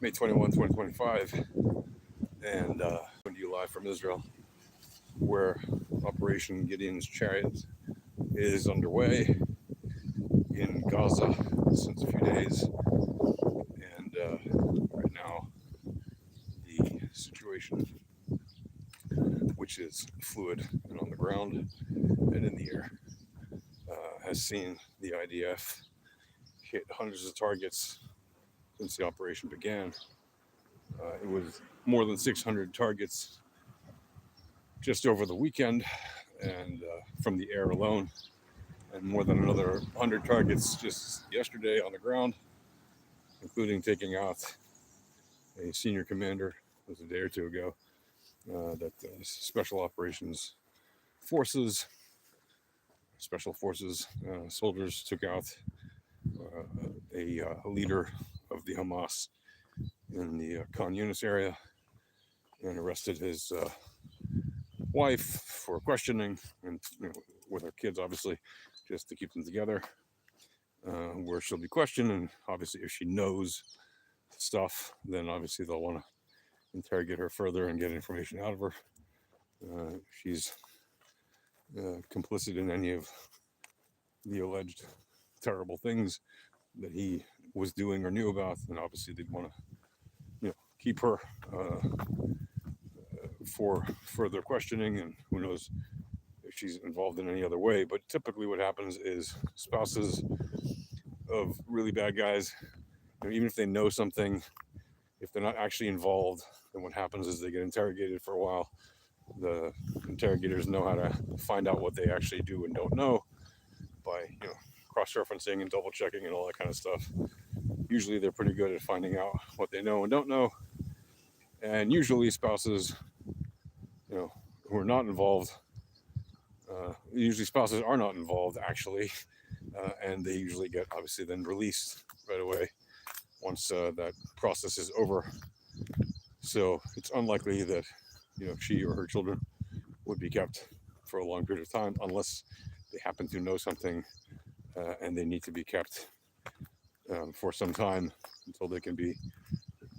May 21, 2025, and coming to you live from Israel, where Operation Gideon's Chariot is underway in Gaza since a few days. And right now, the situation, which is fluid and on the ground and in the air, has seen the IDF hit hundreds of targets since the operation began. It was more than 600 targets just over the weekend, and from the air alone, and more than another 100 targets just yesterday on the ground, including taking out a senior commander. It was a day or two ago that special operations forces, special forces soldiers took out a leader of the Hamas in the Khan Yunis area and arrested his wife for questioning, and with her kids, obviously, just to keep them together. Where she'll be questioned, and obviously, if she knows stuff, then obviously they'll want to interrogate her further and get information out of her. She's complicit in any of the alleged terrible things that he was doing or knew about, and obviously they'd want to, keep her for further questioning, and who knows if she's involved in any other way. But typically, what happens is spouses of really bad guys, even if they know something, if they're not actually involved, then what happens is they get interrogated for a while. The interrogators know how to find out what they actually do and don't know by cross-referencing and double checking and all that kind of stuff. Usually they're pretty good at finding out what they know and don't know, and usually spouses who are not involved, usually spouses are not involved actually, and they usually get obviously then released right away once that process is over. So it's unlikely that she or her children would be kept for a long period of time unless they happen to know something, and they need to be kept for some time until they can be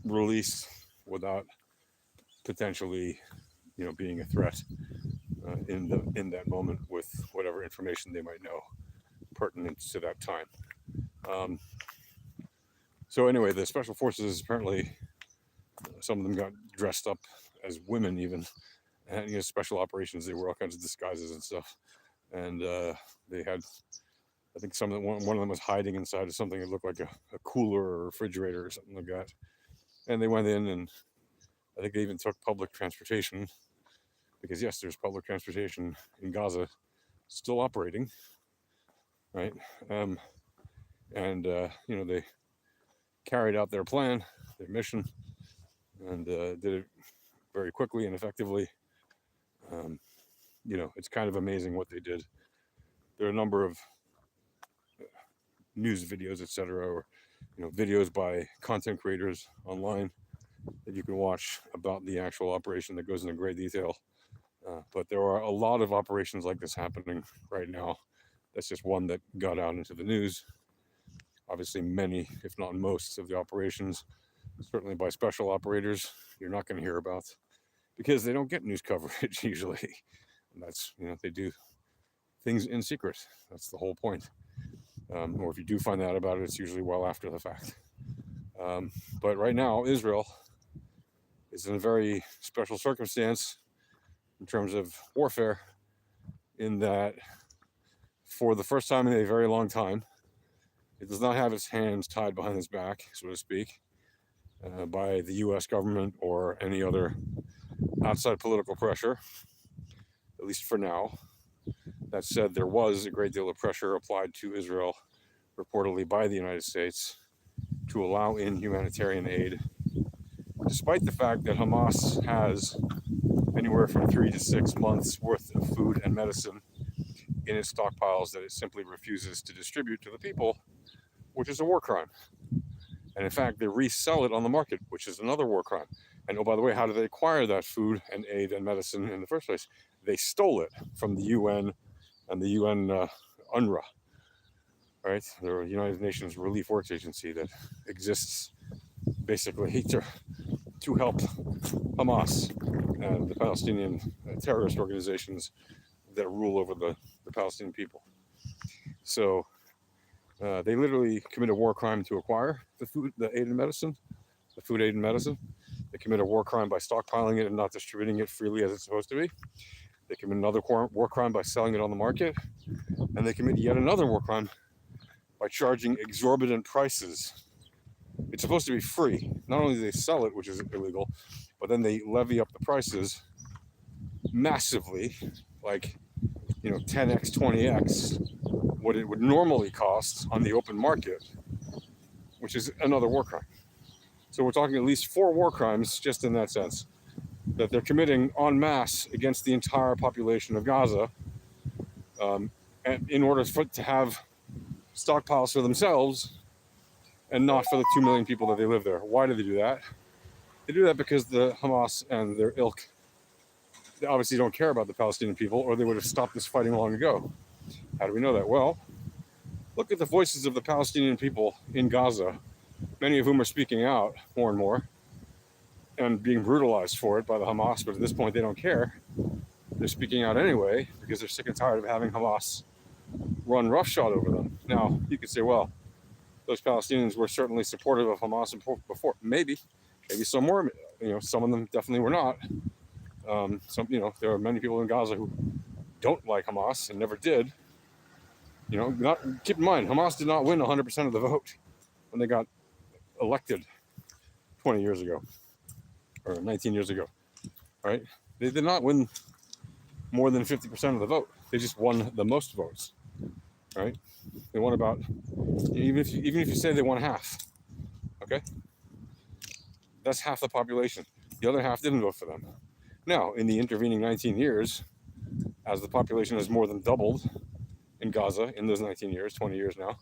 released without potentially being a threat in that moment with whatever information they might know pertinent to that time. So anyway, the special forces, apparently some of them got dressed up as women even, and special operations, they wore all kinds of disguises and stuff, and they had, I think one of them was hiding inside of something that looked like a cooler or a refrigerator or something like that, and they went in, and I think they even took public transportation, because yes, there's public transportation in Gaza still operating, right? And they carried out their plan, their mission, and did it very quickly and effectively. It's kind of amazing what they did. There are a number of news videos, etc., or videos by content creators online that you can watch about the actual operation that goes into great detail. But there are a lot of operations like this happening right now. That's just one that got out into the news. Obviously, many, if not most, of the operations, certainly by special operators, you're not going to hear about because they don't get news coverage usually. And that's, they do things in secret. That's the whole point. Or if you do find out about it, it's usually well after the fact. But right now, Israel is in a very special circumstance in terms of warfare, in that for the first time in a very long time, it does not have its hands tied behind its back, so to speak, by the US government or any other outside political pressure, at least for now. That said, there was a great deal of pressure applied to Israel, reportedly by the United States, to allow in humanitarian aid, despite the fact that Hamas has anywhere from 3 to 6 months worth of food and medicine in its stockpiles that it simply refuses to distribute to the people, which is a war crime. And in fact, they resell it on the market, which is another war crime. And oh, by the way, how did they acquire that food and aid and medicine in the first place? They stole it from the UN and the UN UNRWA, right? The United Nations Relief Works Agency that exists basically to help Hamas and the Palestinian terrorist organizations that rule over the Palestinian people. So they literally commit a war crime to acquire the food, the aid and medicine, the food aid and medicine. They commit a war crime by stockpiling it and not distributing it freely as it's supposed to be. They commit another war crime by selling it on the market. And they commit yet another war crime by charging exorbitant prices. It's supposed to be free. Not only do they sell it, which is illegal, but then they levy up the prices massively, like 10x, 20x what it would normally cost on the open market, which is another war crime. So we're talking at least 4 war crimes just in that sense, that they're committing en masse against the entire population of Gaza, and in order to have stockpiles for themselves and not for the 2 million people that they live there. Why do they do that? They do that because the Hamas and their ilk, they obviously don't care about the Palestinian people, or they would have stopped this fighting long ago. How do we know that? Well, look at the voices of the Palestinian people in Gaza, many of whom are speaking out more and more and being brutalized for it by the Hamas, but at this point they don't care. They're speaking out anyway because they're sick and tired of having Hamas run roughshod over them. Now, you could say, well, those Palestinians were certainly supportive of Hamas before. Maybe some were. Some of them definitely were not. There are many people in Gaza who don't like Hamas and never did. Keep in mind, Hamas did not win 100% of the vote when they got elected 20 years ago or 19 years ago, right? They did not win more than 50% of the vote. They just won the most votes, right? They won about, even if you say they won half, okay? That's half the population. The other half didn't vote for them. Now, in the intervening 19 years, as the population has more than doubled in Gaza in those 19 years, 20 years now,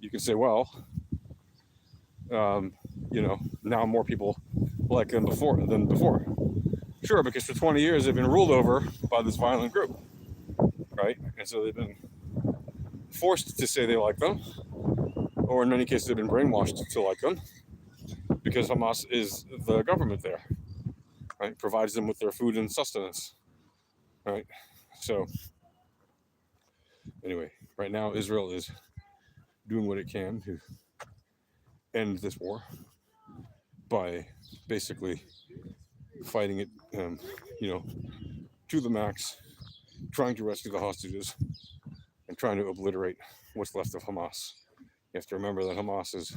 you can say, well, now more people like them than before. Sure, because for 20 years they've been ruled over by this violent group, right? And so they've been forced to say they like them, or in many cases they've been brainwashed to like them, because Hamas is the government there, right? Provides them with their food and sustenance, right? So anyway, right now Israel is doing what it can to end this war by basically fighting it, to the max, trying to rescue the hostages and trying to obliterate what's left of Hamas. You have to remember that Hamas is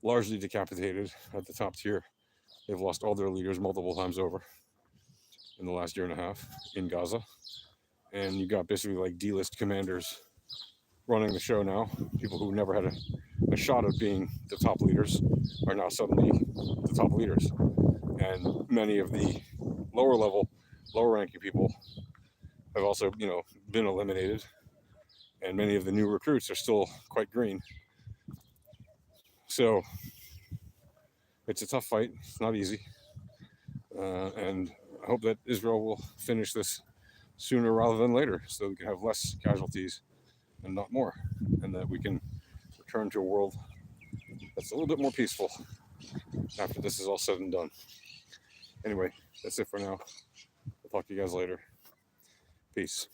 largely decapitated at the top tier. They've lost all their leaders multiple times over in the last year and a half in Gaza. And you got basically like D-list commanders running the show now. People who never had a shot of being the top leaders are now suddenly the top leaders. And many of the lower ranking people have also, been eliminated. And many of the new recruits are still quite green. So it's a tough fight. It's not easy. And I hope that Israel will finish this sooner rather than later so we can have less casualties and not more. And that we can return to a world that's a little bit more peaceful after this is all said and done. Anyway, that's it for now. I'll talk to you guys later. Peace.